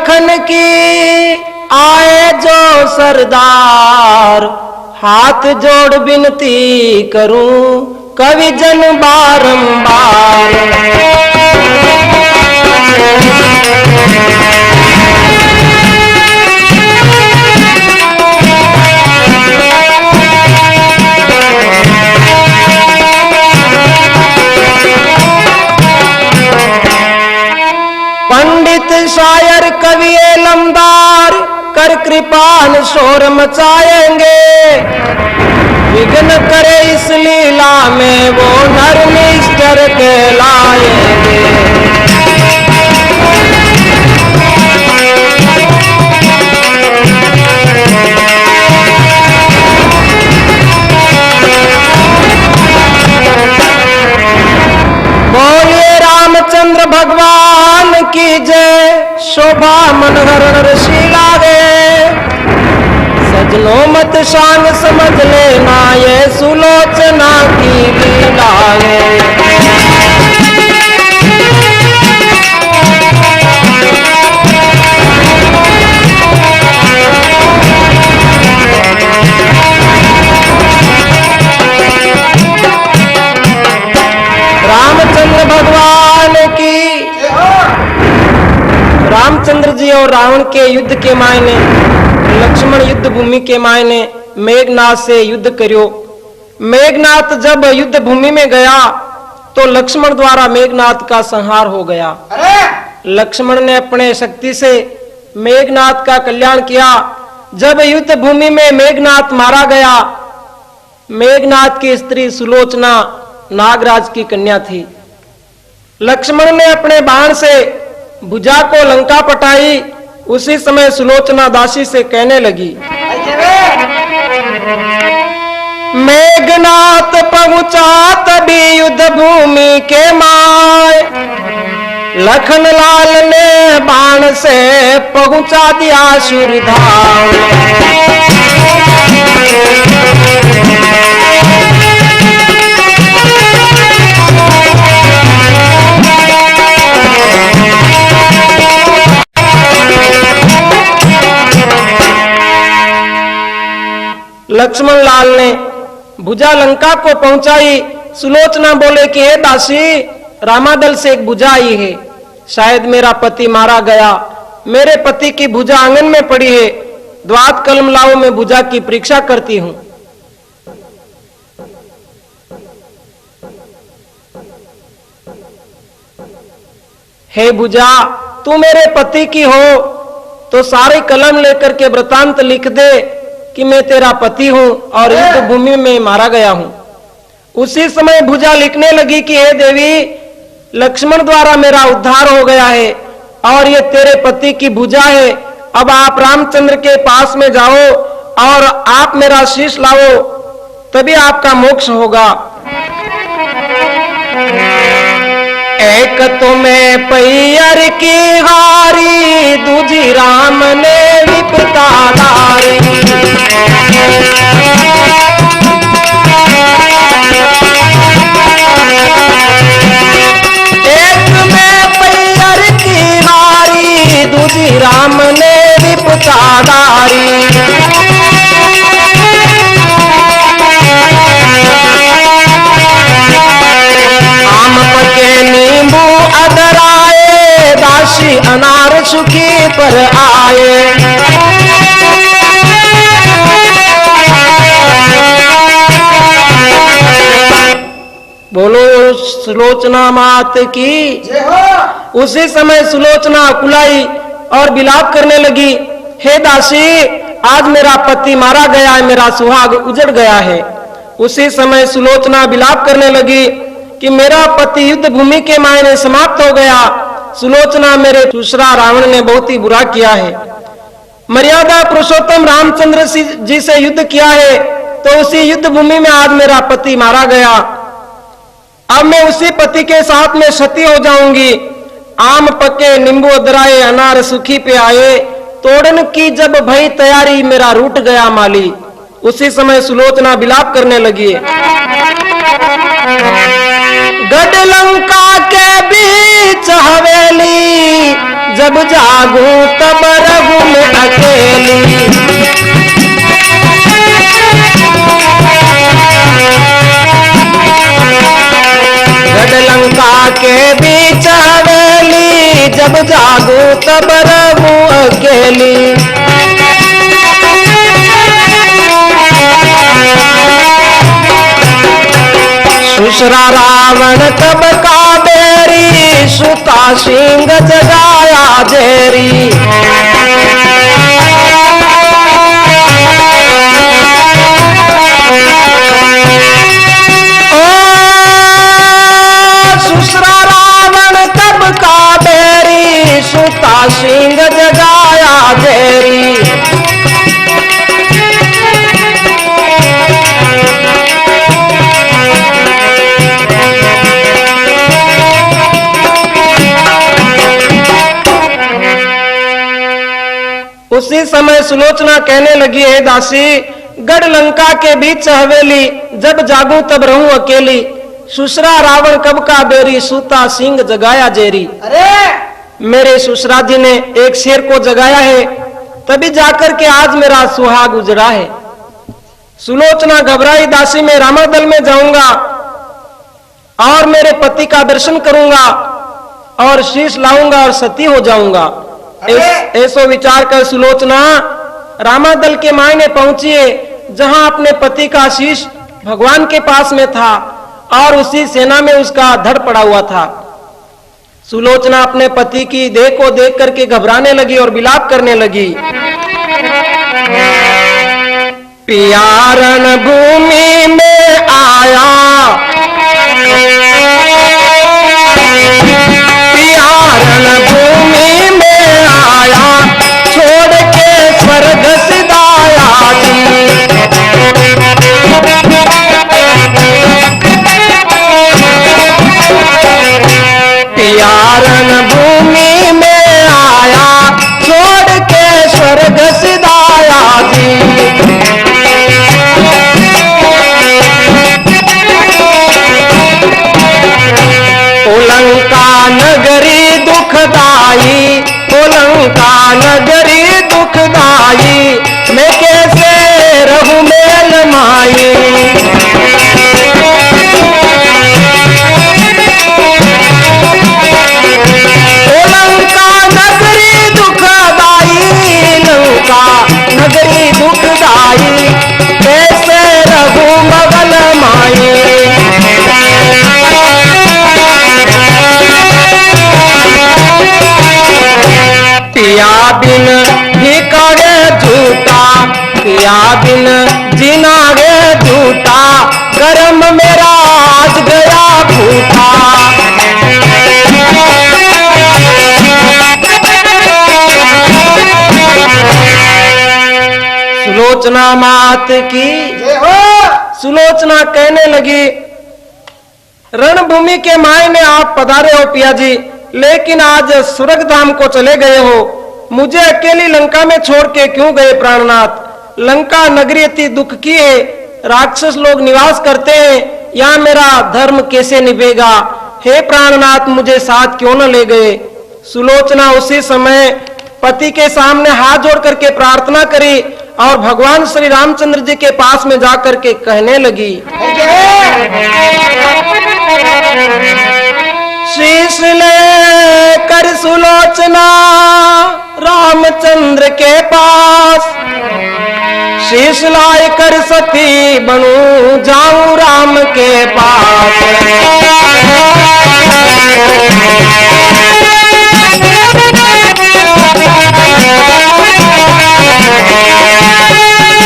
लखन की आए जो सरदार, हाथ जोड़ विनती करूं कवि जन बारंबार। पंडित शायर कवि लमदार कर कृपान शोर मचाएंगे, विघ्न करे इस लीला में वो नर निष्ठर कहलाएंगे। बोलिए रामचंद्र भगवान की जय, शोभा मनहर ऋषि लागे। सजनों मत शांग समझ लेना ये सुलोचना की लीला है। रामचंद्र भगवान की। रामचंद्र जी और रावण के युद्ध के मायने लक्ष्मण युद्ध भूमि के मायने मेघनाथ से युद्ध करियो। मेघनाथ जब युद्ध भूमि में गया तो लक्ष्मण द्वारा मेघनाथ का संहार हो गया। लक्ष्मण ने अपने शक्ति से मेघनाथ का कल्याण किया। जब युद्ध भूमि में मेघनाथ मारा गया, मेघनाथ की स्त्री सुलोचना नागराज की कन्या थी। लक्ष्मण ने अपने बाण से भुजा को लंका पटाई। उसी समय सुलोचना दासी से कहने लगी, मेघनाथ पहुंचा तभी युद्ध भूमि के माय, लखन लाल ने बाण से पहुंचा दिया सुरधाम। लक्ष्मण लाल ने भुजा लंका को पहुंचाई। सुलोचना बोले कि हे दासी, रामादल से एक भुजा आई है, शायद मेरा पति मारा गया। मेरे पति की भुजा आंगन में पड़ी है, द्वात कलम लाओ, मैं भुजा की परीक्षा करती हूं। हे भुजा, तू मेरे पति की हो तो सारे कलम लेकर के वृतांत लिख दे कि मैं तेरा पति हूं और युद्ध भूमि में मारा गया हूं। उसी समय भुजा लिखने लगी कि हे देवी, लक्ष्मण द्वारा मेरा उद्धार हो गया है और ये तेरे पति की भुजा है। अब आप रामचंद्र के पास में जाओ और आप मेरा शीश लाओ, तभी आपका मोक्ष होगा। एक तुम्हें पैयर की हारी, दूजी राम ने विपता धारी। एक में पैयर की हारी, दूजी राम ने विपता धारी। आम पके नींबू अदराए, दासी अनार सुखी पर आए। बोलो सुलोचना मात की। उसी समय सुलोचना कुलाई और विलाप करने लगी, हे दासी, आज मेरा पति मारा गया है, मेरा सुहाग उजड़ गया है। उसी समय सुलोचना विलाप करने लगी कि मेरा पति युद्ध भूमि के मायने समाप्त हो गया। सुलोचना, मेरे दूसरा रावण ने बहुत ही बुरा किया है। मर्यादा पुरुषोत्तम रामचंद्र जी से युद्ध किया है तो उसी युद्ध भूमि में आज मेरा पति मारा गया। अब मैं उसी पति के साथ में सती हो जाऊंगी। आम पके नींबू अदराए, अनार सुखी पे आए, तोड़न की जब भई तैयारी, मेरा रूठ गया माली। उसी समय सुलोचना विलाप करने लगी, गढ़ लंका के बीच हवेली, जब जागूं तब रहूं मैं अकेली। गढ़ लंका के बीच हवेली, जब जागूं तब रहूं अकेली। सुसरा रावण तब का बेरी, सुता सिंह जगाया जेरी। ओ सुसरा रावण तब का बेरी, सुता सिंह जगाया जेरी। उसी समय सुलोचना कहने लगी, हे दासी, गढ़ लंका के बीच हवेली, जब जागूं तब रहूं अकेली। सुसरा रावण कब का बेरी, सूता सिंह जगाया जेरी। अरे मेरे सुसरा जी ने एक शेर को जगाया है, तभी जाकर के आज मेरा सुहाग उजड़ा है। सुलोचना घबराई, दासी मैं रामादल में जाऊंगा और मेरे पति का दर्शन करूंगा और शीश लाऊंगा और सती हो जाऊंगा। ऐसो विचार कर सुलोचना रामादल के मायने पहुंची है, जहां अपने पति का शीश भगवान के पास में था और उसी सेना में उसका धड़ पड़ा हुआ था। सुलोचना अपने पति की देह को देख करके घबराने लगी और विलाप करने लगी। पिया रणभूमि में आया, पिया रणभूमि में आया, छोड़ के स्वर्ग सिधाया जी। पिया रणभूमि में आया, छोड़ के स्वर्ग सिधाया जी। लंका नगरी दुखदाई, लंका नगरी दुखदाई, मैं कैसे रहूं मेल माई। लंका नगरी दुखदाई, लंका नगरी दुखदाई, कैसे रहूं मगन माई। पिया बिन फीका गे झूठा, पिया बिन जीना गे झूठा, कर्म मेरा आज गया फूटा। सुलोचना मात की जय हो। सुलोचना कहने लगी, रणभूमि के मायने आप पधारे हो पिया जी, लेकिन आज स्वर्ग धाम को चले गए हो, मुझे अकेली लंका में छोड़ के क्यों गए प्राणनाथ। लंका नगरी अति दुख की है, राक्षस लोग निवास करते हैं, यहाँ मेरा धर्म कैसे निभेगा। हे प्राणनाथ, मुझे साथ क्यों न ले गए। सुलोचना उसी समय पति के सामने हाथ जोड़ करके प्रार्थना करी और भगवान श्री रामचंद्र जी के पास में जाकर के कहने लगी, शीश ले कर सुलोचना रामचंद्र के पास, शीश लाए कर सती बनूं जाऊं राम के पास।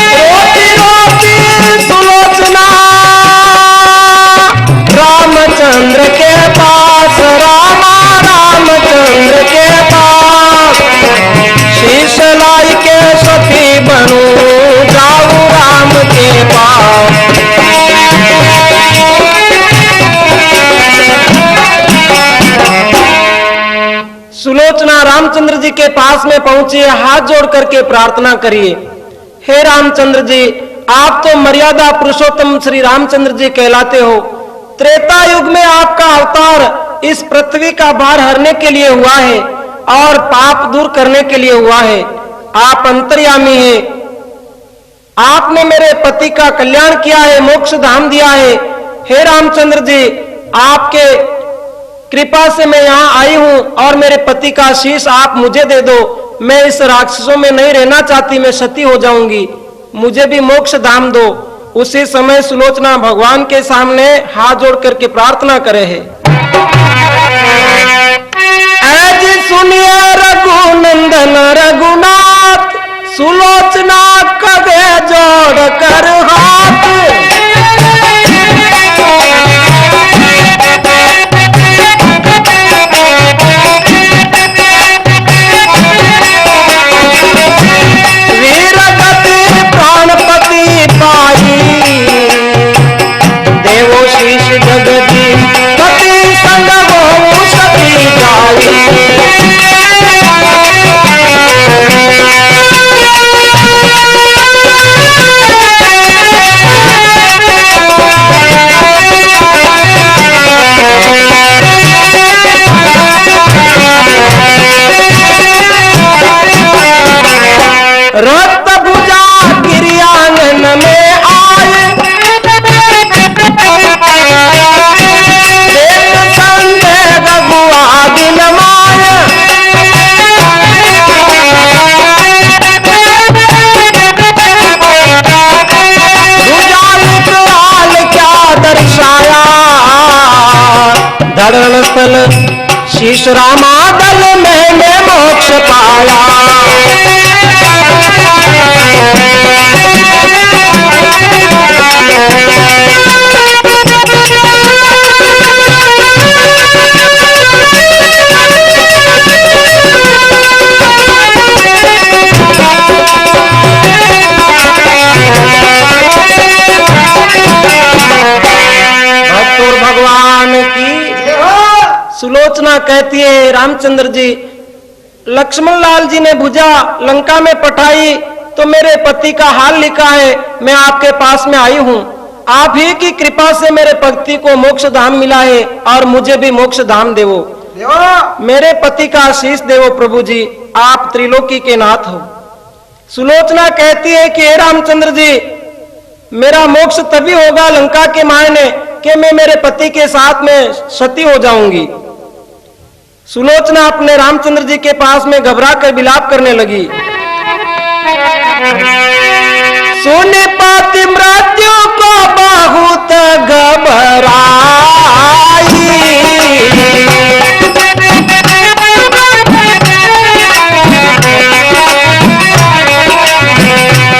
रोती रोती सुलोचना रामचंद्र के पास, रामचंद्र के पास, शीश लाई के सती बनूं जाऊं राम के पास। सुलोचना रामचंद्र जी के पास में पहुंची, हाथ जोड़ करके प्रार्थना करिए, हे रामचंद्र जी, आप तो मर्यादा पुरुषोत्तम श्री रामचंद्र जी कहलाते हो। त्रेता युग में आपका अवतार इस पृथ्वी का भार हरने के लिए हुआ है, और पाप दूर करने के लिए हुआ है। आप अंतर्यामी हैं। आपने मेरे पति का कल्याण किया है, मोक्ष धाम दिया है। हे रामचंद्र जी, आपके कृपा से मैं यहाँ आई हूँ और मेरे पति का शीश आप मुझे दे दो। मैं इस राक्षसों में नहीं रहना चाहती, मैं सती हो जाऊंगी, मुझे भी मोक्ष धाम दो। उसी समय सुलोचना भगवान के सामने हाथ जोड़ करके प्रार्थना करे है। ऐज सुनिए रघुनंदन रघुनाथ, सुलोचना कगे जोड़ कर हाथ। वीरगति प्राणपति पाई, देवो शीश जगती पति संग बहु सती जाई। रक्त भुजा गिरियानन में आए, देख संदेह रघुआ दिन माय। भुजा विकराल क्या दर्शाया, धरण स्थल शीश रामा दल मैंने मोक्ष पाया। भगवान की सुलोचना कहती है, रामचंद्र जी, लक्ष्मण लाल जी ने भुजा लंका में पठाई तो मेरे पति का हाल लिखा है, मैं आपके पास में आई हूँ। आप ही की कृपा से मेरे पति को मोक्ष धाम मिला है और मुझे भी मोक्ष धाम देवो। मेरे पति का आशीष देवो प्रभु जी, आप त्रिलोकी के नाथ हो। सुलोचना कहती है कि हे रामचंद्र जी, मेरा मोक्ष तभी होगा लंका के मायने कि मैं मेरे पति के साथ में सती हो जाऊंगी। सुलोचना अपने रामचंद्र जी के पास में घबरा कर विलाप करने लगी। सुने पाति मृत्यु को बहुत घबराई,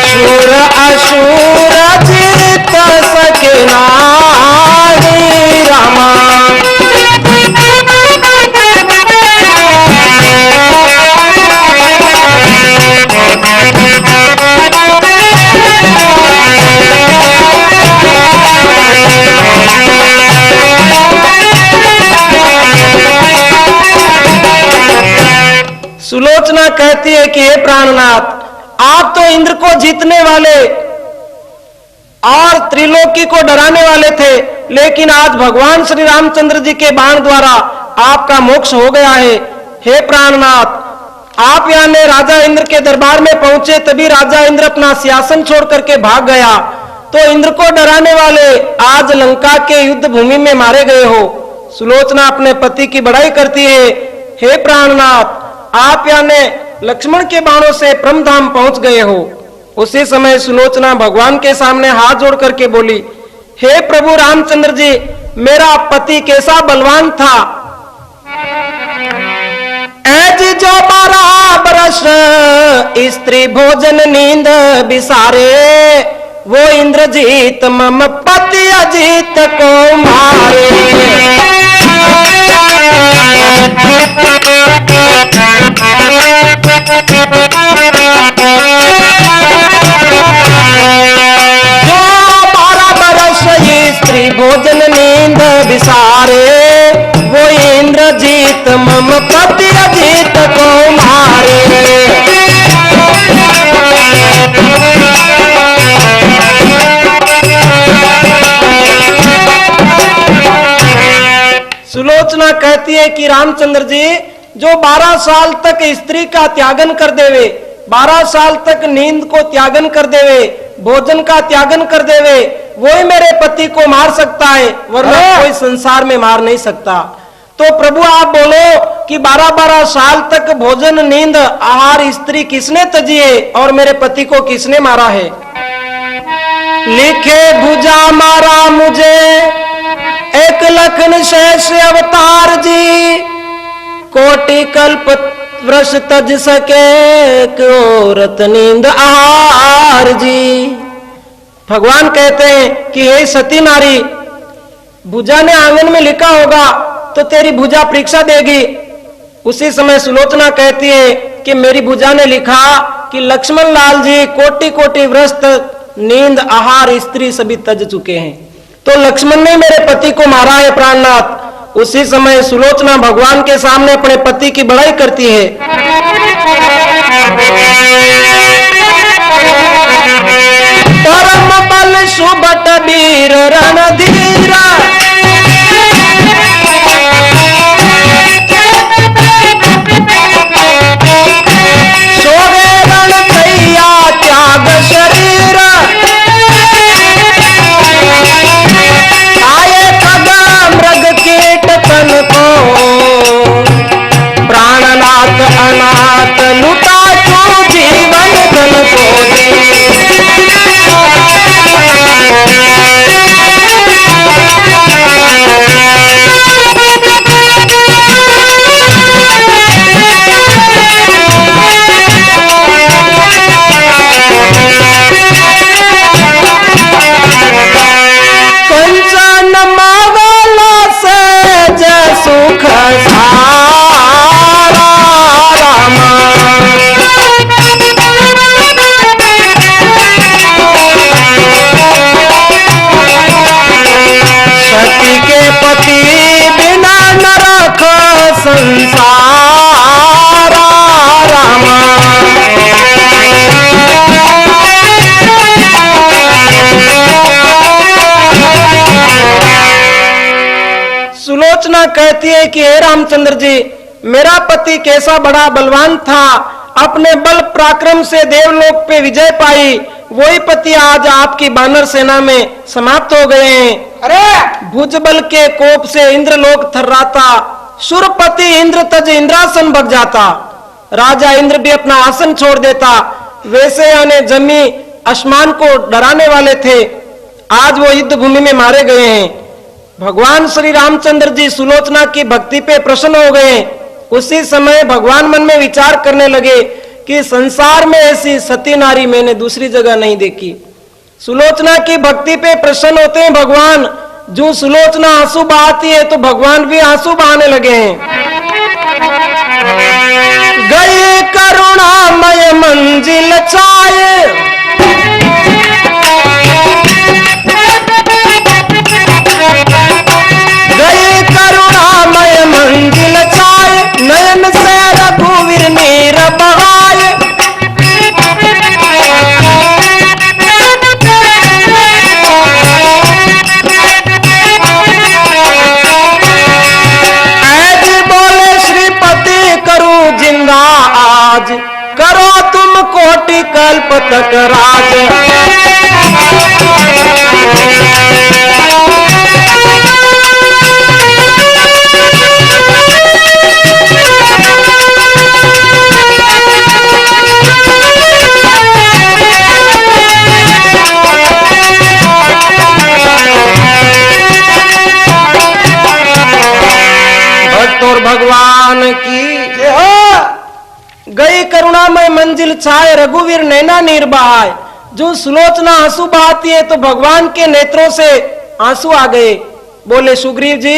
शूर अशूर जीत सके नारी रामा। सुलोचना कहती है कि हे प्राणनाथ, आप तो इंद्र को जीतने वाले और त्रिलोकी को डराने वाले थे, लेकिन आज भगवान श्री रामचंद्र जी के बाण द्वारा आपका मोक्ष हो गया है। हे प्राणनाथ, आप यानी राजा इंद्र के दरबार में पहुंचे, तभी राजा इंद्र अपना सिंहासन छोड़ करके भाग गया, तो इंद्र को डराने वाले आज लंका के युद्ध भूमि में मारे गए हो। सुलोचना अपने पति की बड़ाई करती है। हे प्राणनाथ, आप यानी लक्ष्मण के बाणों से परमधाम पहुंच गए हो। उसी समय सुलोचना भगवान के सामने हाथ जोड़ करके बोली, हे प्रभु रामचंद्र जी, मेरा पति कैसा बलवान था। ऐज जो 12 बरस स्त्री भोजन नींद बिसारे, वो इंद्रजीत मम पति अजीत को मारे। जो 12 बरस स्त्री भोजन नींद बिसारे, वो इंद्रजीत मम पति अजीत को मारे। सुलोचना कहती है कि रामचंद्र जी, जो 12 साल तक स्त्री का त्यागन कर देवे, 12 साल तक नींद को त्यागन कर देवे, भोजन का त्यागन कर देवे, वही मेरे पति को मार सकता है, वरना कोई संसार में मार नहीं सकता। तो प्रभु आप बोलो कि 12-12 साल तक भोजन, नींद, आहार, स्त्री किसने तजी है और मेरे पति को किसने मारा है? लिखे भुजा मारा मुझे एक लखन शेष अवतार जी, कोटि कल्प वृष तज सके औरत नींद आहार जी। भगवान कहते हैं कि हे सती नारी, भुजा ने आंगन में लिखा होगा तो तेरी भुजा परीक्षा देगी। उसी समय सुलोचना कहती है कि मेरी भुजा ने लिखा कि लक्ष्मण लाल जी कोटि कोटि व्रत नींद आहार स्त्री सभी तज चुके हैं, तो लक्ष्मण ने मेरे पति को मारा है प्राणनाथ। उसी समय सुलोचना भगवान के सामने अपने पति की बड़ाई करती है। परम बल सुबट वीर रणधीरा, सोगे रण कैया त्याग शरीर, आए खगा मृग कीट तन को, प्राणनाथ अनाथ लुटा तू जीवन धन को दे। कंचन मावला सहज सुख सारा रामा, सती के पति बिना न रख संसार रामा। सुलोचना कहती है कि हे रामचंद्र जी, मेरा पति कैसा बड़ा बलवान था, अपने बल पराक्रम से देवलोक पे विजय पाई, वही पति आज आपकी बानर सेना में समाप्त हो गए हैं। अरे भुजबल के कोप से इंद्रलोक थर्राता, सुरपति इंद्र तज इंद्रासन भग जाता, राजा इंद्र भी अपना आसन छोड़ देता। वैसे आने जमी आसमान को डराने वाले थे, आज वो युद्ध भूमि में मारे गए हैं। भगवान श्री रामचंद्र जी सुलोचना की भक्ति पे प्रसन्न हो गए। उसी समय भगवान मन में विचार करने लगे कि संसार में ऐसी सती नारी मैंने दूसरी जगह नहीं देखी। सुलोचना की भक्ति पे प्रसन्न होते हैं भगवान। जो सुलोचना आंसू बहाती है तो भगवान भी आंसू बहाने लगे हैं। गए करुणामय मंजिल छाए, गए करुणामय मंजिल छाए, नयन से रघुवीर नीर बहाए। ऐज बोले श्रीपति करूं जिंदा आज, करो तुम कोटि कल्प तक राज। और भगवान की जय हो। गई करुणामय मंजिल छाए, रघुवीर नैना नीर बहाए। जो सुलोचना आंसू बहाती है तो भगवान के नेत्रों से आंसू आ गए। बोले सुग्रीव जी,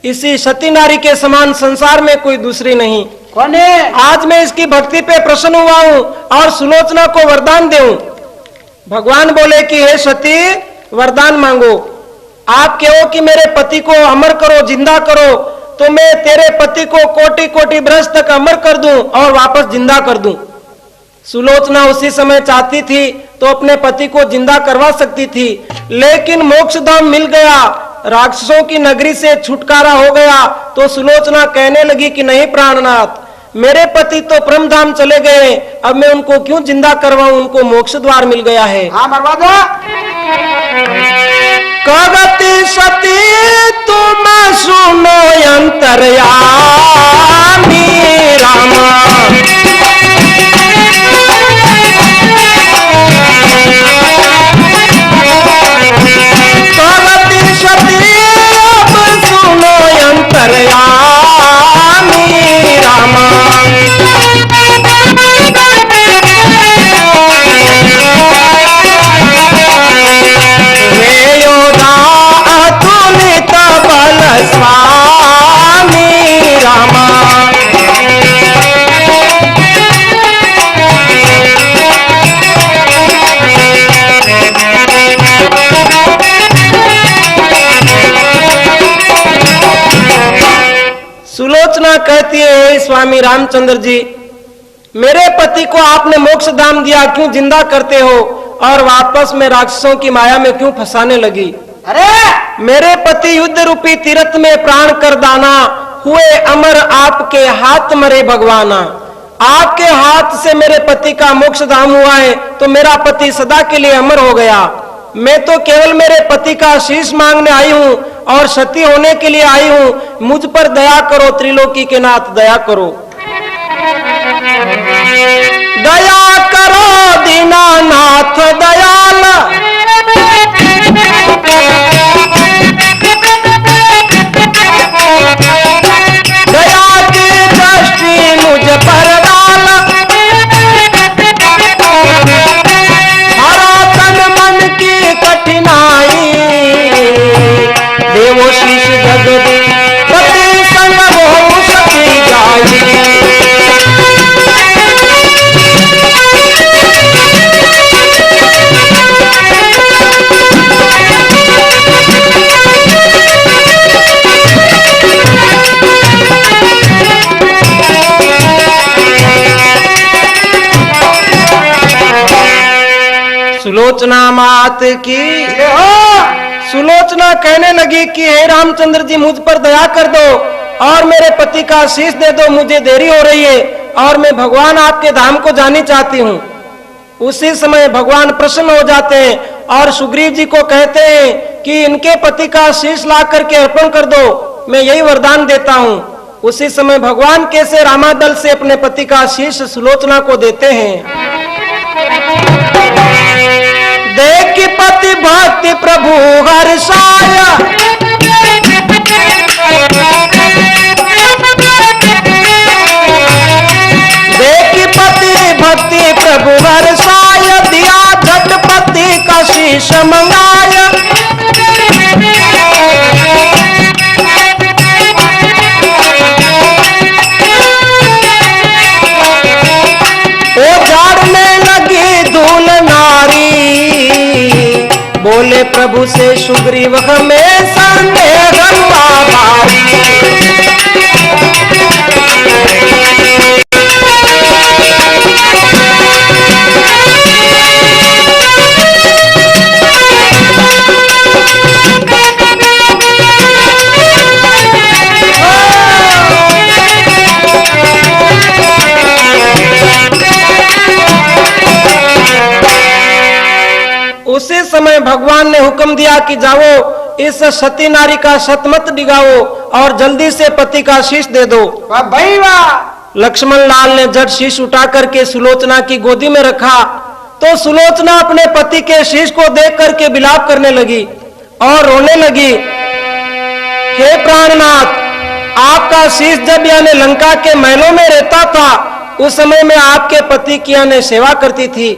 इसी सती नारी के समान संसार में कोई दूसरी नहीं। कौन है? आज मैं इसकी भक्ति पे प्रसन्न हुआ हूँ और सुलोचना को वरदान दूं। भगवान बोले कि हे सती, वरदान मांगो। आप कहो कि मेरे पति को अमर करो, जिंदा करो, तो मैं तेरे पति को कोटि कोटि बरस तक अमर कर दूं और वापस जिंदा कर दूं। सुलोचना उसी समय चाहती थी तो अपने पति को जिंदा करवा सकती थी, लेकिन मोक्षधाम मिल गया, राक्षसों की नगरी से छुटकारा हो गया तो सुलोचना कहने लगी कि नहीं प्राणनाथ, मेरे पति तो परम धाम चले गए, अब मैं उनको क्यों जिंदा करवाऊं, उनको मोक्ष द्वार मिल गया है। हाँ मरवा दो। कगति सती तुम सुनो अंतर्यामी रामा, कगति सती अब सुनो अंतर्यामी रामा, स्वामी रामा, सुलोचना कहती है, स्वामी रामचंद्र जी, मेरे पति को आपने मोक्ष धाम दिया, क्यों जिंदा करते हो और वापस में राक्षसों की माया में क्यों फंसाने लगी? अरे मेरे पति युद्ध रूपी तीर्थ में प्राण कर दाना, हुए अमर आपके हाथ मरे भगवाना, आपके हाथ से मेरे पति का मोक्ष धाम हुआ है तो मेरा पति सदा के लिए अमर हो गया। मैं तो केवल मेरे पति का आशीष मांगने आई हूँ और सती होने के लिए आई हूँ, मुझ पर दया करो त्रिलोकी के नाथ, दया करो, दया करो दीनानाथ दयाल, दया की दृष्टि मुझ पर डाल, हरा तन मन की कठिनाई, देवो शीश जगदी पति संग हो सती जाई। सुलोचना मात की सुलोचना कहने लगी कि हे रामचंद्र जी, मुझ पर दया कर दो और मेरे पति का आशीष दे दो, मुझे देरी हो रही है और मैं भगवान आपके धाम को जानी चाहती हूँ। उसी समय भगवान प्रसन्न हो जाते हैं और सुग्रीव जी को कहते हैं कि इनके पति का आशीष ला करके अर्पण कर दो, मैं यही वरदान देता हूँ। उसी समय भगवान कैसे रामादल से अपने पति का आशीष सुलोचना को देते हैं। देख पति भक्ति प्रभु हर्षाया, देख पति भक्ति प्रभु हर्षाया, दिया झटपति का शीश मंगाया, ओ झाड़ने लगी धूल नारी, बोले प्रभु से सुग्रीव हमें संदेह भारी, उसी समय भगवान ने हुक्म दिया कि जाओ इस सती नारी का शतमत डिगाओ और जल्दी से पति का शीश दे दो। वाह भाई वाह। लक्ष्मण लाल ने झट शीश उठा करके सुलोचना की गोदी में रखा तो सुलोचना अपने पति के शीश को देख करके विलाप करने लगी और रोने लगी। हे प्राणनाथ, आपका शीश जब यानी लंका के महलों में रहता था उस समय में आपके पति की यानी सेवा करती थी।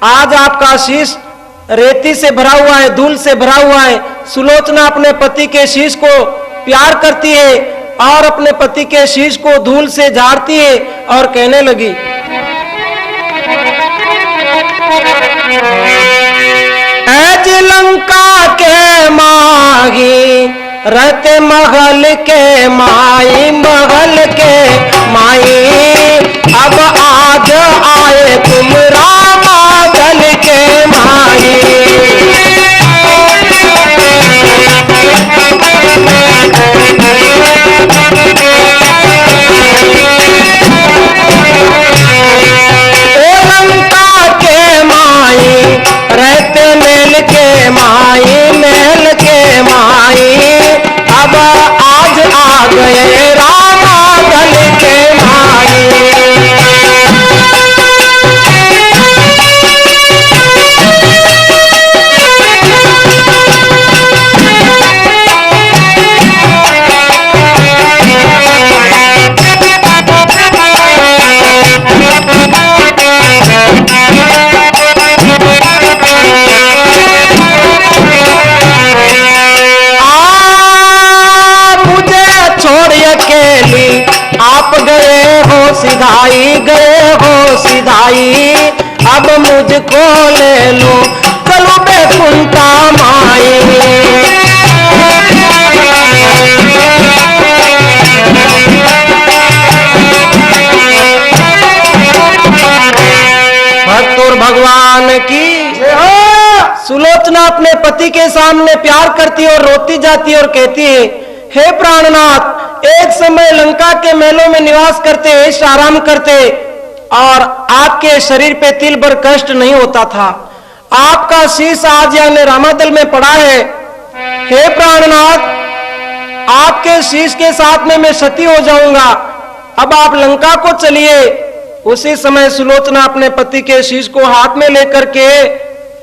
आज आपका शीश रेती से भरा हुआ है, धूल से भरा हुआ है। सुलोचना अपने पति के शीश को प्यार करती है और अपने पति के शीश को धूल से झाड़ती है और कहने लगी, ऐज लंका के माही रहते महल के माई, महल के माई, अब आज आए तुम रामादल के माई। सिधाई, अब मुझको ले लो चलो बैकुंठा माई। भक्त और भगवान की जय हो। सुलोचना अपने पति के सामने प्यार करती और रोती जाती और कहती है, हे प्राणनाथ, एक समय लंका के महलों में निवास करते, ऐश आराम करते और आपके शरीर पे तिल भर कष्ट नहीं होता था। आपका शीश आज यानी रामादल में पड़ा है। हे प्राणनाथ, आपके शीश के साथ में मैं सती हो जाऊंगा, अब आप लंका को चलिए। उसी समय सुलोचना अपने पति के शीश को हाथ में लेकर के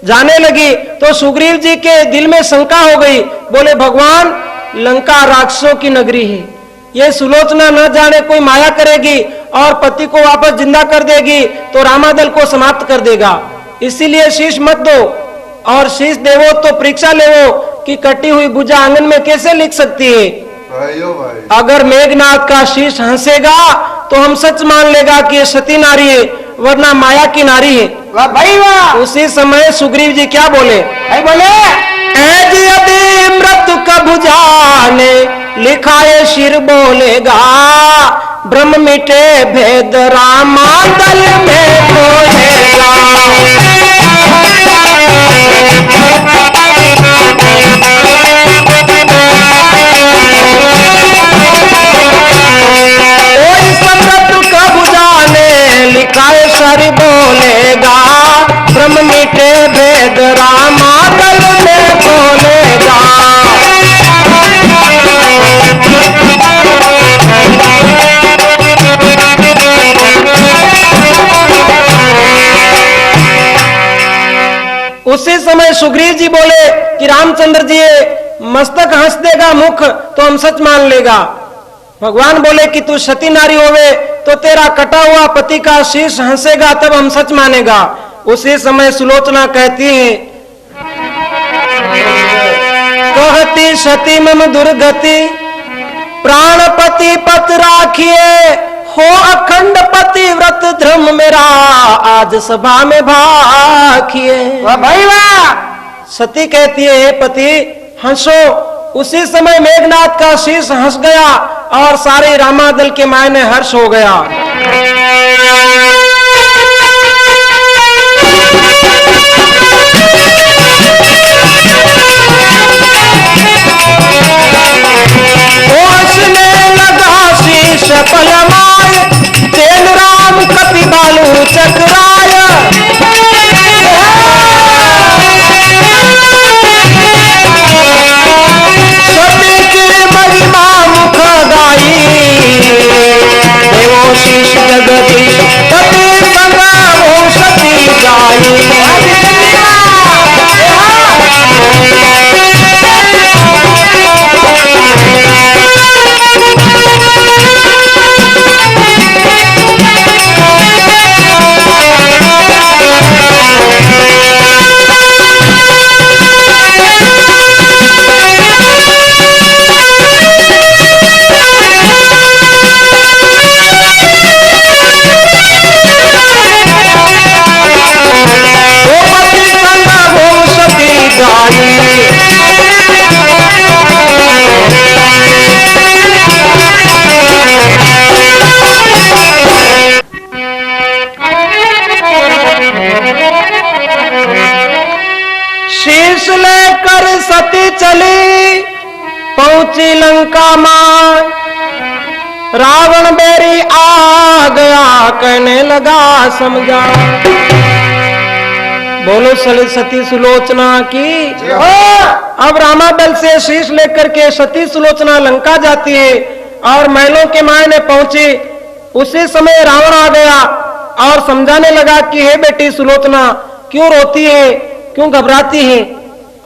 जाने लगी तो सुग्रीव जी के दिल में शंका हो गई। बोले, भगवान, लंका राक्षसों की नगरी है, ये सुलोचना न जाने कोई माया करेगी और पति को वापस जिंदा कर देगी तो रामादल को समाप्त कर देगा, इसीलिए शीश मत दो। और शीश देवो तो परीक्षा लेवो कि कटी हुई भुजा आंगन में कैसे लिख सकती है। भाई। अगर मेघनाथ का शीश हंसेगा तो हम सच मान लेगा कि ये सती नारी है, वरना माया की नारी है। वाह भाई वाह। उसी समय सुग्रीव जी क्या बोले? भाई बोले, ऐज यदि मृत्यु का भुजाने लिखा ये शिर बोलेगा, ब्रह्म मिटे भेद रामादल में बोलेगा। लिखाए सर बोलेगा, ब्रह्म मिटे भेद रामादल में बोलेगा। उसी समय सुग्रीव जी बोले कि रामचंद्र जी, मस्तक हंस देगा मुख तो हम सच मान लेगा। भगवान बोले कि तू सती नारी होवे तो तेरा कटा हुआ पति का शीश हंसेगा तब हम सच मानेगा। उसी समय सुलोचना कहती है, कहती सती मम दुर्गति, प्राणपति पत राखिए, हो अखंड पति व्रत धर्म मेरा, आज सभा में भाखिए। वाह भाई वाह। सती कहती है, हे पति हंसो। उसी समय मेघनाथ का शीश हंस गया और सारे रामादल के मायने हर्ष हो गया। हंसने लगा शीश पलमाय, तेन राम कपि बालू चक्राय। देवो शीश जगदीश पति संगावो सती जाई। शीश लेकर सती चली, पहुंची लंका मां, रावण बेरी आ गया, कहने लगा समझा। बोलो सती सुलोचना की जय हो। अब रामादल से शीश लेकर के सती सुलोचना लंका जाती है और महलों के मायने पहुंची। उसी समय रावण आ गया और समझाने लगा कि हे बेटी सुलोचना, क्यों रोती है, क्यों घबराती है?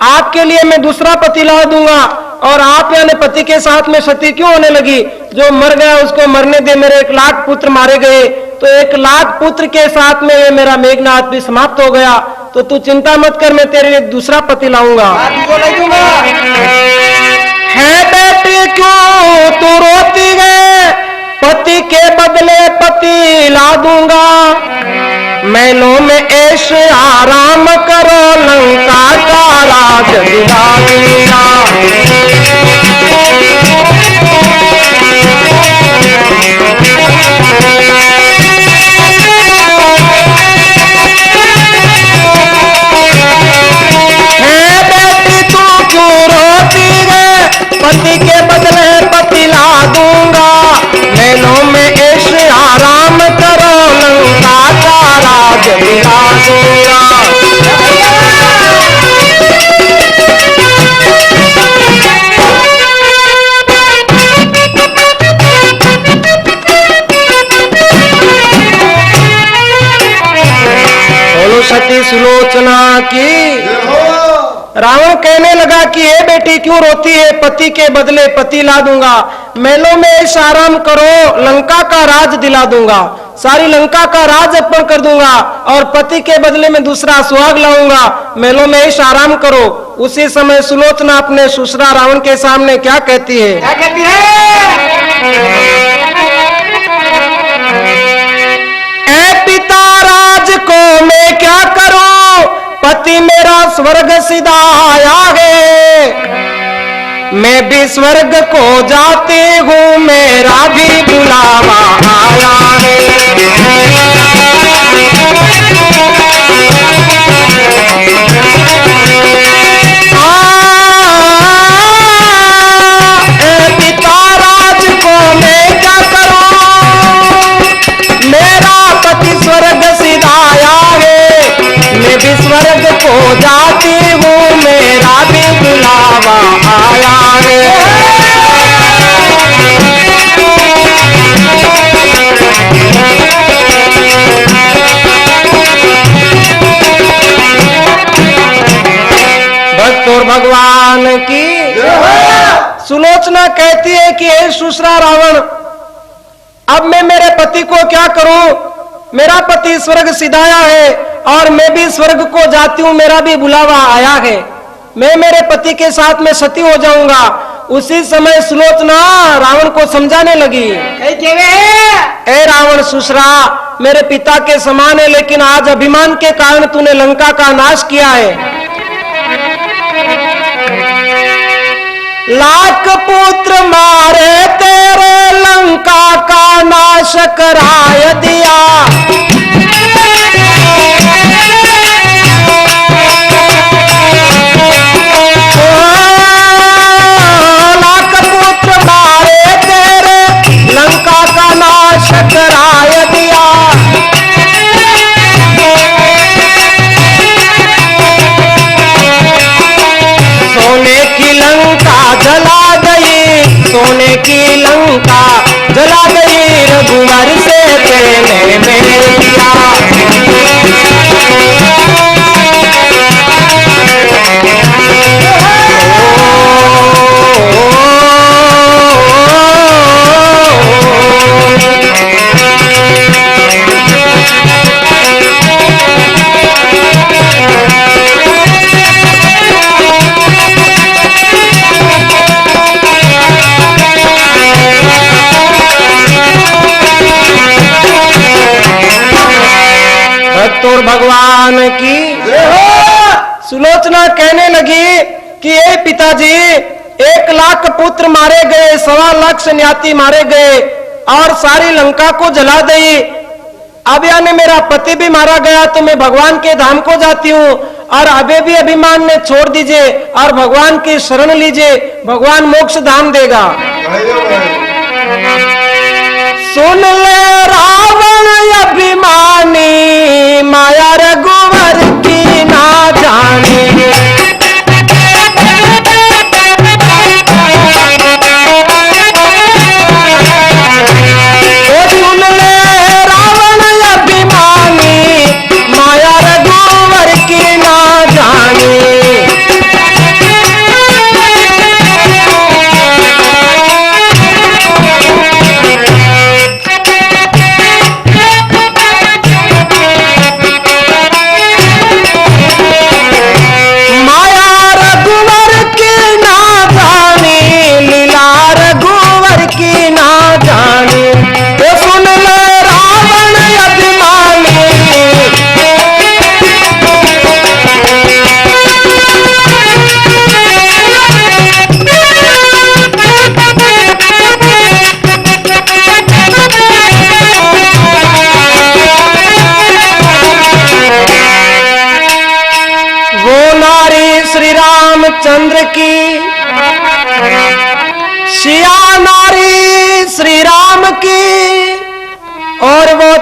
आपके लिए मैं दूसरा पति ला दूंगा और आप यानी पति के साथ में सती क्यों होने लगी? जो मर गया उसको मरने दे, मेरे 1 लाख पुत्र मारे गए तो 1 लाख पुत्र के साथ में ये मेरा मेघनाथ भी समाप्त हो गया, तो तू चिंता मत कर, मैं तेरे लिए दूसरा पति लाऊंगा। है बेटी क्यों तू रोती है, पति के बदले पति ला दूंगा। महलों में ऐश आराम करो, लंका का राज दिला दूंगा। पति के बदले पति ला दूंगा, महलों में ऐश आराम करो, लंका का राज दिला दूंगा। बोलो सती सुलोचना की। रावण कहने लगा कि हे बेटी क्यों रोती है, पति के बदले पति ला दूंगा, महलों में ऐश आराम करो, लंका का राज दिला दूंगा, सारी लंका का राज अर्पण कर दूंगा और पति के बदले में दूसरा सुहाग लाऊंगा, महलों में ऐश आराम करो। उसी समय सुलोचना अपने ससुरा रावण के सामने क्या कहती है? क्या कहती है? ऐ पिता राज को मैं क्या करूं, पति मेरा स्वर्ग सिधा आया है, मैं भी स्वर्ग को जाती हूँ, मेरा भी बुलावा आया है। पिता राज को मैं क्या करूं, मेरा पति स्वर्ग सिधा आया है, मैं भी स्वर्ग को जाती हूँ, मेरा भी बुलावा आया है। भक्त और भगवान की। सुलोचना कहती है कि हे ससुरा रावण, अब मैं मेरे पति को क्या करूं, मेरा पति स्वर्ग सिधाया है और मैं भी स्वर्ग को जाती हूँ, मेरा भी बुलावा आया है, मैं मेरे पति के साथ में सती हो जाऊंगा। उसी समय सुलोचना रावण को समझाने लगी, ए रावण ससुरा, मेरे पिता के समान है, लेकिन आज अभिमान के कारण तूने लंका का नाश किया है। लाख पुत्र मारे तेरे, लंका का नाश कराय दिया। लाख पुत्र मारे तेरे, लंका का नाश कराय दिया। सोने की लंका जला गई, सोने की लंका जला गई, रघुवर से पहले मेरे किया। और भगवान की। सुलोचना कहने लगी कि ए पिताजी, 1 लाख पुत्र मारे गए, 1.25 लाख सन्यासी मारे गए और सारी लंका को जला दी। अब यानी मेरा पति भी मारा गया तो मैं भगवान के धाम को जाती हूँ और अभी भी अभिमान ने छोड़ दीजिए और भगवान की शरण लीजिए, भगवान मोक्ष धाम देगा। सुन ले रावण अभिमानी, माया रघुवर की ना जानी। सुन ले रावण अभिमानी, माया रघुवर की ना जानी।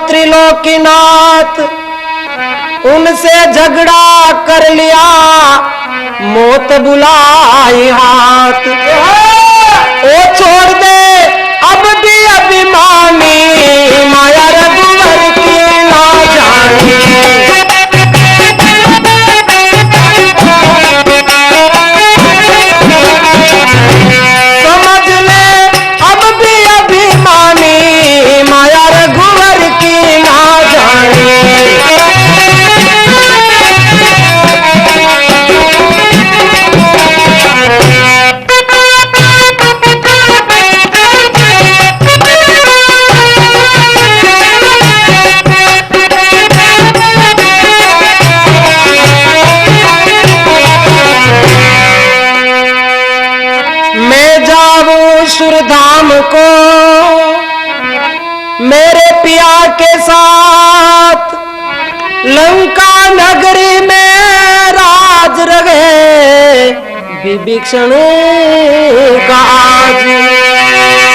त्रिलोकीनाथ, उनसे झगड़ा कर लिया, मौत बुलाई हाथ। ओ छोड़ दे अब भी अभिमानी, माया रघुवर की ना जानी। समझ ले अब भी अभिमानी, माया रघुवर की ना जानी। सुरधाम को मेरे पिया के साथ, लंका नगरी में राज रहे विभीषण का आज।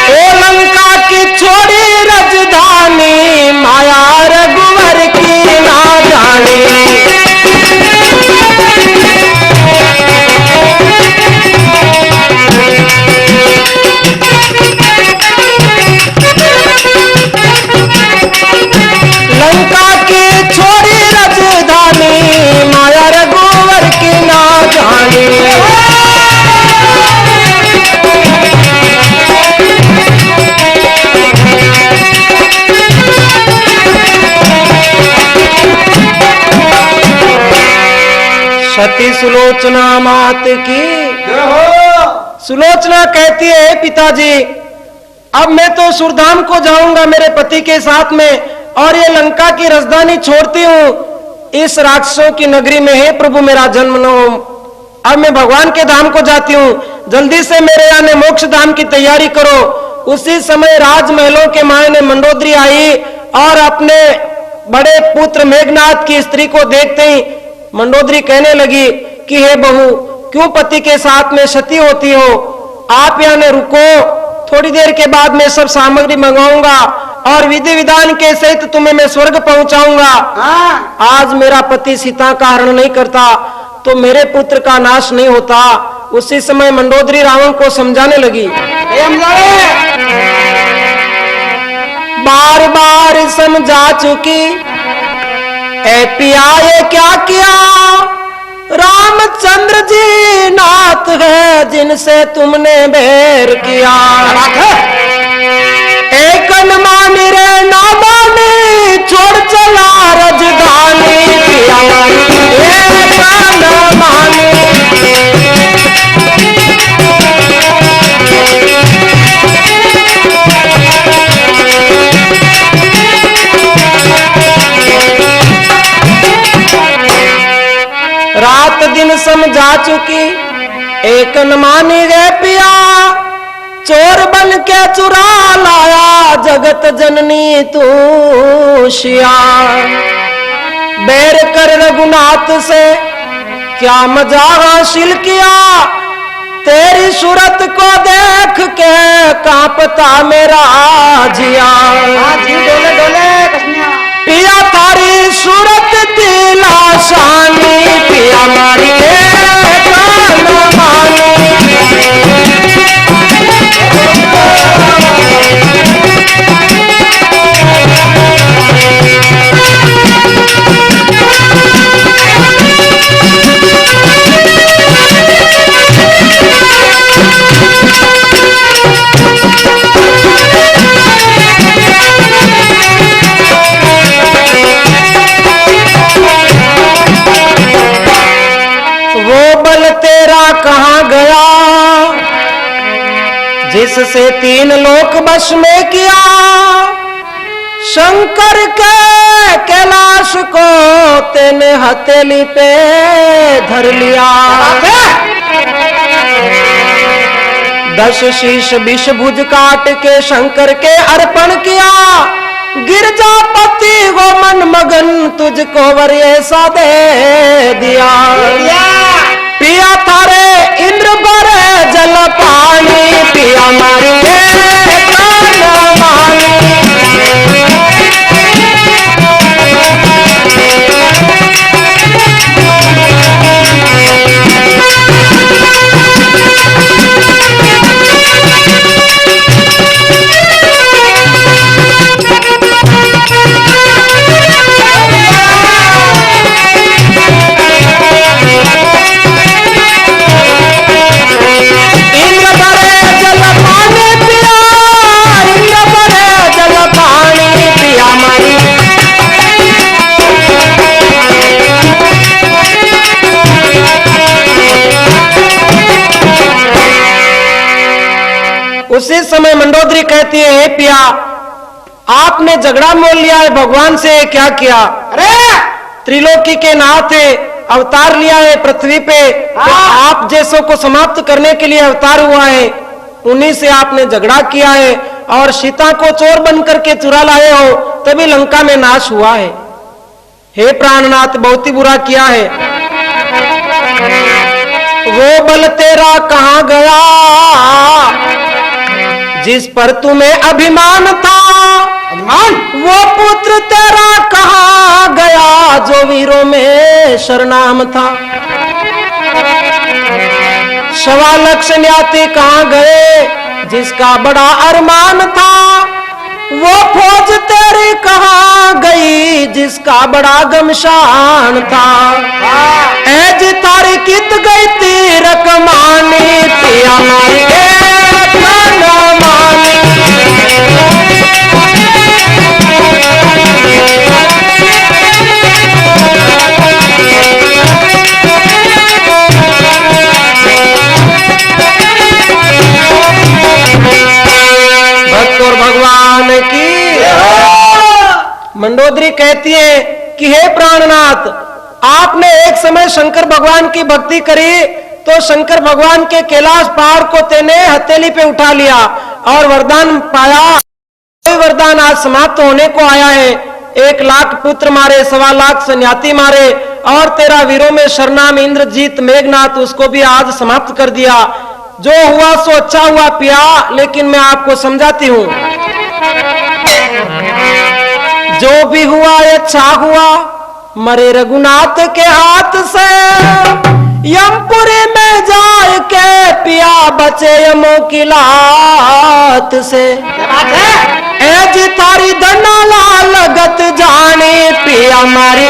ओ लंका की छोड़ी राजधानी, माया रघुवर की ना जानी। लंका की छोड़ी राजधानी, माया रघुवर की ना जानी। सती सुलोचना मात की। सुलोचना कहती है, पिताजी अब मैं तो सुरधाम को जाऊंगा मेरे पति के साथ में, और ये लंका की राजधानी छोड़ती हूँ, इस राक्षसों की नगरी में है प्रभु मेरा जन्म न हो। अब मैं भगवान के धाम को जाती हूँ, जल्दी से मेरे आने मोक्ष धाम की तैयारी करो। उसी समय राजमहलों के मायने मंडोदरी आई और अपने बड़े पुत्र मेघनाथ की स्त्री को देखते ही मंडोदरी कहने लगी कि हे बहू, क्यों पति के साथ में सती होती हो? आप यहाँ रुको, थोड़ी देर के बाद मैं सब सामग्री मंगवाऊंगा और विधि विधान के सहित तुम्हें मैं स्वर्ग पहुंचाऊंगा। आज मेरा पति सीता का हरण नहीं करता तो मेरे पुत्र का नाश नहीं होता। उसी समय मंडोदरी रावण को समझाने लगी, बार बार समझा चुकी, ए पिया ये क्या किया? रामचंद्र जी नाथ है जिनसे तुमने बैर किया। एक मानी रे ना मानी, छोड़ चला राजधानी, पिया एक न मानी। रात दिन समझा चुकी, एक न मानी रे पिया, चोर बन के चुरा लाया जगत जननी तू शिया। बैर कर रघुनाथ से क्या मजा हासिल किया, तेरी सूरत को देख के कांपता मेरा जिया। डोले डोले पिया थारी सूरत दिलासानी, पिया मारी कहाँ गया जिससे तीन लोक बश में किया, शंकर के कैलाश को तेने हथेली पे धर लिया। 10 शीश विष भुज काट के शंकर के अर्पण किया, गिरजापति हो मन मगन तुझको वर ऐसा दे दिया। पिया थारे इंद्र पर जल पानी, पिया मारी कान मानी। उसी समय मंडोदरी कहती है, हे पिया, आपने झगड़ा मोल लिया है भगवान से, क्या किया? अरे त्रिलोकी के नाथ है, अवतार लिया है पृथ्वी पे, तो आप जैसों को समाप्त करने के लिए अवतार हुआ है, उन्हीं से आपने झगड़ा किया है और सीता को चोर बन करके चुरा लाए हो, तभी लंका में नाश हुआ है। हे प्राणनाथ, बहुत ही बुरा किया है। वो बल तेरा कहाँ गया जिस पर तुम्हें अभिमान था? अभिमान? वो पुत्र तेरा कहाँ गया जो वीरों में शरनाम था? सवा लक्ष न्याती कहाँ गए जिसका बड़ा अरमान था? वो फौज तेरी कहाँ गई जिसका बड़ा गमशान था? ऐज तारी कित गई तीर कमानी, पिया मारी भक्त और भगवान की। मंडोदरी कहती है कि हे प्राणनाथ, आपने एक समय शंकर भगवान की भक्ति करी तो शंकर भगवान के कैलाश पहाड़ को तेने हथेली पे उठा लिया और वरदान पाया। कोई वरदान आज समाप्त होने को आया है। 1 लाख पुत्र मारे, 1.25 लाख सन्याती मारे और तेरा वीरों में शरनाम इंद्रजीत मेघनाथ, उसको भी आज समाप्त कर दिया। जो हुआ सो अच्छा हुआ पिया, लेकिन मैं आपको समझाती हूं, जो भी हुआ अच्छा हुआ मरे रघुनाथ के हाथ से। यमपुरी में जाए के पिया बचे यमों की लात से। एज तारी दनाला लगत जाने पिया मारी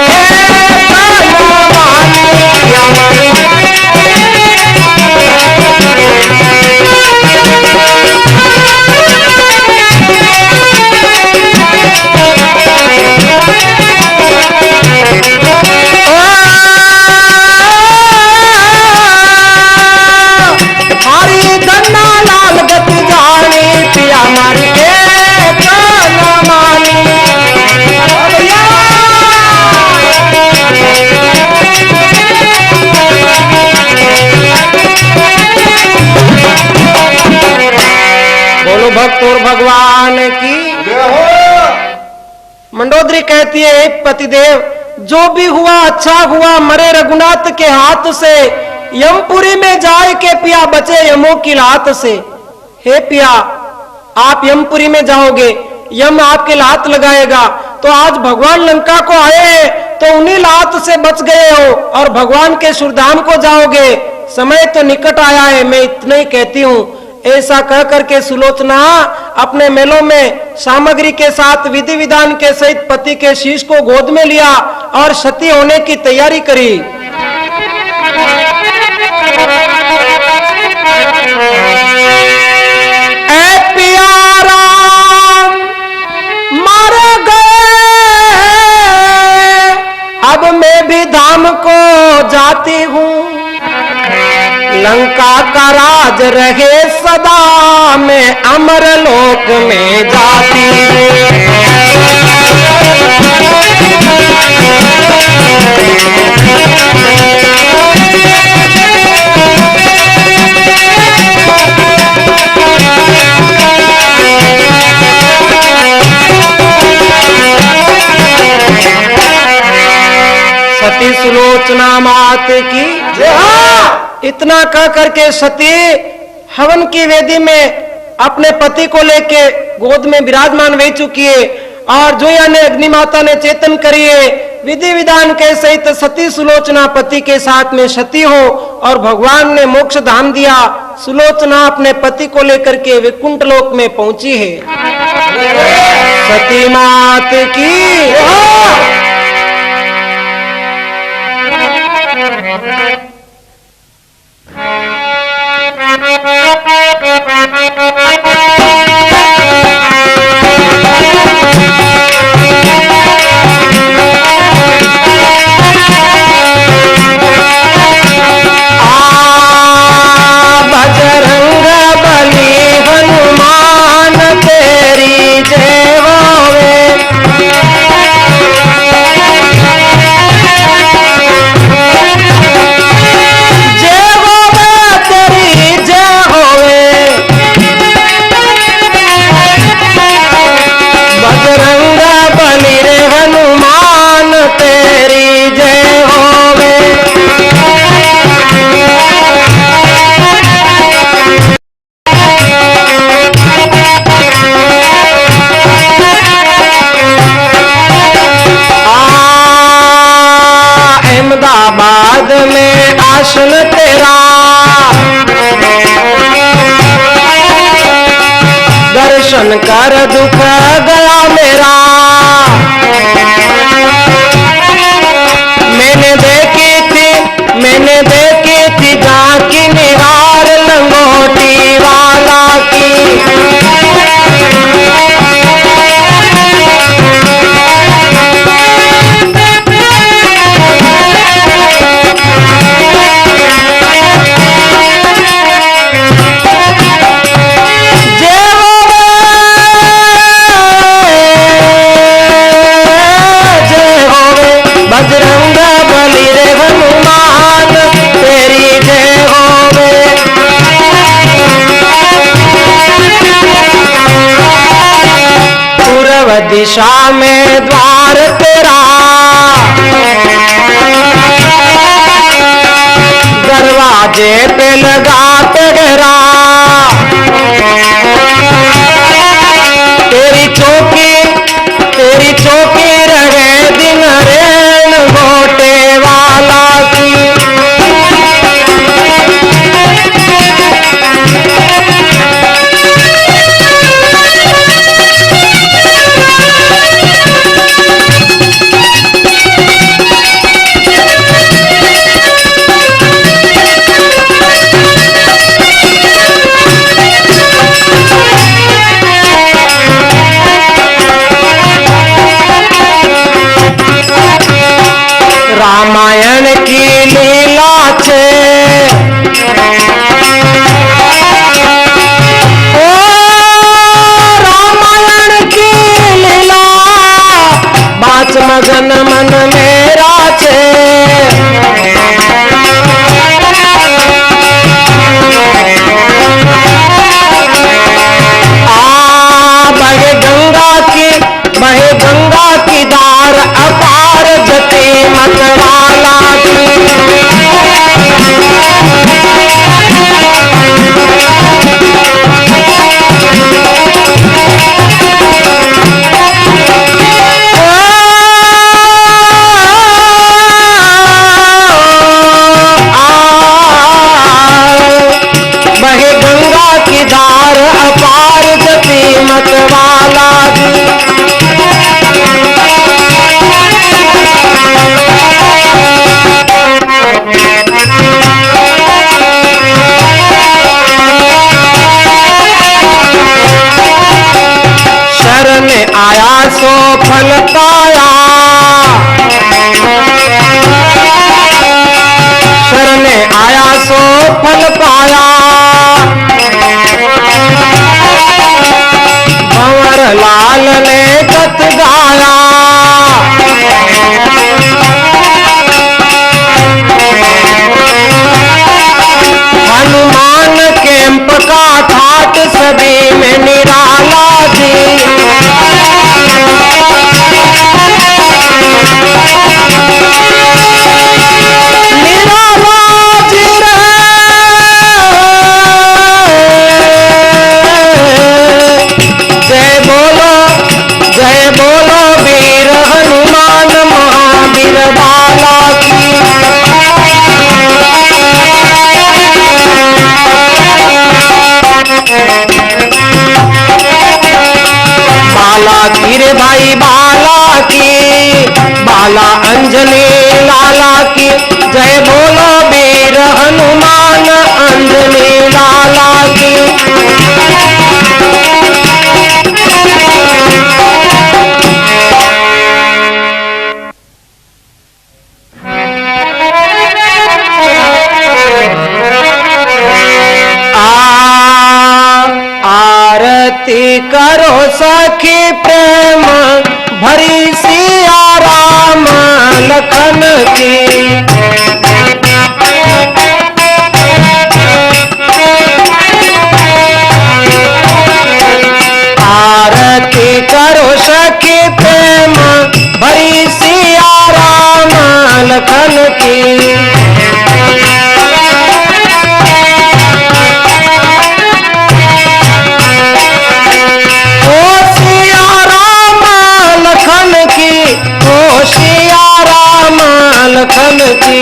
भक्त और भगवान की। मंडोदरी कहती है, पतिदेव, जो भी हुआ अच्छा हुआ मरे रघुनाथ के हाथ से। यमपुरी में जाए के पिया बचे यमों की लात से। हे पिया, आप यमपुरी में जाओगे, यम आपके लात लगाएगा, तो आज भगवान लंका को आए तो उन्हीं लात से बच गए हो और भगवान के सुरधाम को जाओगे। समय तो निकट आया है, मैं इतना ही कहती हूँ। ऐसा कह करके सुलोचना अपने मेलों में सामग्री के साथ विधि विधान के सहित पति के शीश को गोद में लिया और सती होने की तैयारी करी। ऐ प्यारा मर गए, अब मैं भी धाम को जाती हूँ। लंका का राज रहे सदा, मैं अमर लोक में जाती सती सुलोचना मात की। इतना कह करके सती हवन की वेदी में अपने पति को लेके गोद में विराजमान हो चुकी है और जोया ने अग्नि माता ने चेतन करी है। विधि विधान के सहित सती सुलोचना पति के साथ में सती हो और भगवान ने मोक्ष धाम दिया। सुलोचना अपने पति को लेकर के वैकुंठ लोक में पहुंची है। सती मात की। बजरंग बली हनुमान दर्शन कर दुख गया मेरा। मैंने देखी थी झांकी निहार लंगोटी वाला की। बजरंग बली रे हनुमान तेरी जय होवे। पूर्व दिशा में द्वार तेरा, दरवाजे पे लगा तेरा। तेरी चौकी रहे दिन रेण गोटे वाला की। रामायण की लीला छे ओ रामायण की लीला बाच मगन मन मेरा छे। बहे गंगा की धार अपार जति मत वाला की। बहे गंगा की धार अपार जति मत वाला की। शरण आया सो फल पाया, शरण आया सो फल पाया। भंवर लाल ने गत गाया, हनुमान कैंप का ठाट सभी में निराला जी। जय बोलो वीर हनुमान महावीर बाला की। बाला की रे भाई बाला की, बाला अंजनी लाला की। जय बोलो वीर हनुमान अंजनी लाला की। आरती करो सखी प्रेम भरी सिया राम लखन की। आरती करो सखी प्रेम भरी सिया राम लखन की। लखन की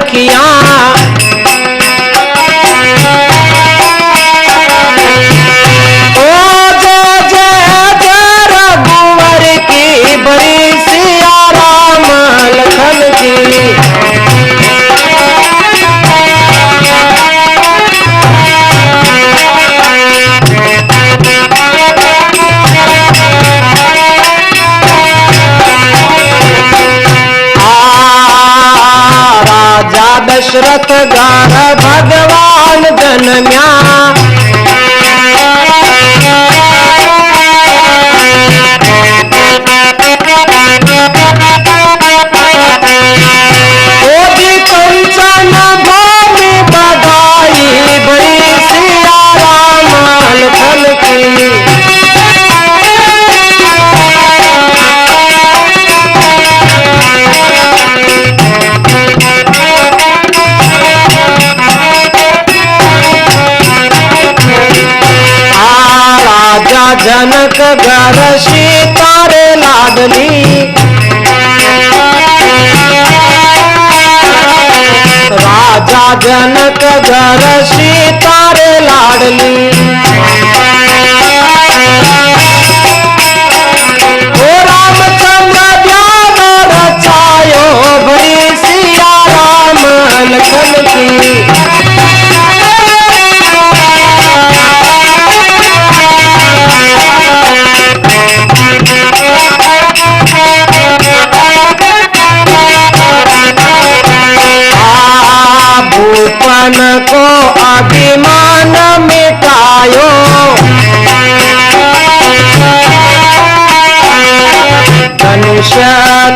सखिया। ओ जय जय जय रघुवर की, बड़ी सिया राम लखन की। राजा दशरथ गार भगवान जनम्या। ओदी कंचन भूमि बधाई, बड़ी सिया राम लखन की। राजा जनक घर सीता रे लाडली। राजा जनक घर सीता रे लाडली। ओ रामचंद्र ध्यान रचायो, बड़ी सिया राम लखन की। भूपन को अभिमान मिटायो, धनुष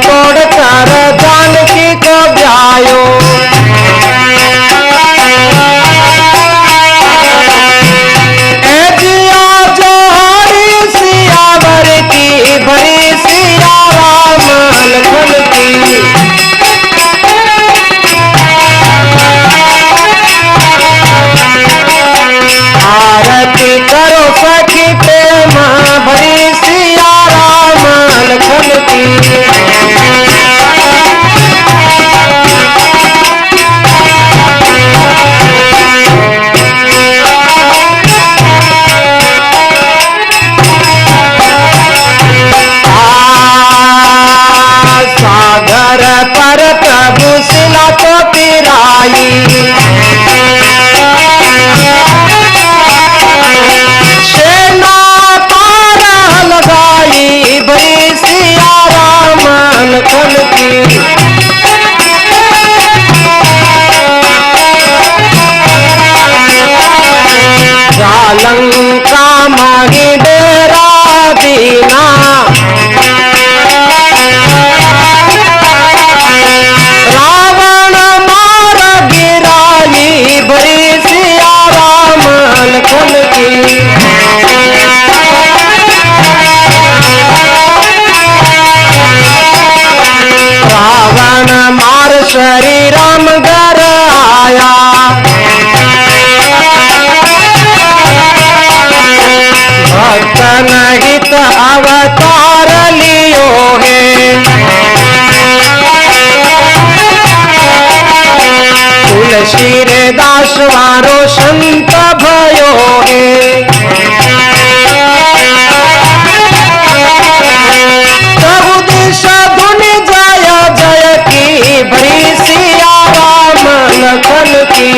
तोड़कर जानकी को ब्यायो। जिया जोहरी सियावर की, बड़ी सिया राम लखन की। आरती करो सखी प्रेम, बड़ी सिया राम लखन की। सागर पर प्रभु शिला तो पिराई। सेना पार लगाई, बड़ी सिया राम लखन की। लंका माही डेरा दीना। रावण मार गिराई, बड़ी सिया राम लखन की। रावण मार श्री राम घर आया। भक्तन हित अवतार लियो है। तुलसी रे दास वारो संत भयो है। प्रभु दिश धुनि जय जय की, बड़ी सिया राम लखन की।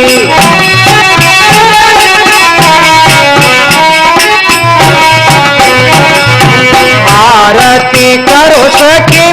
आरती करो सखी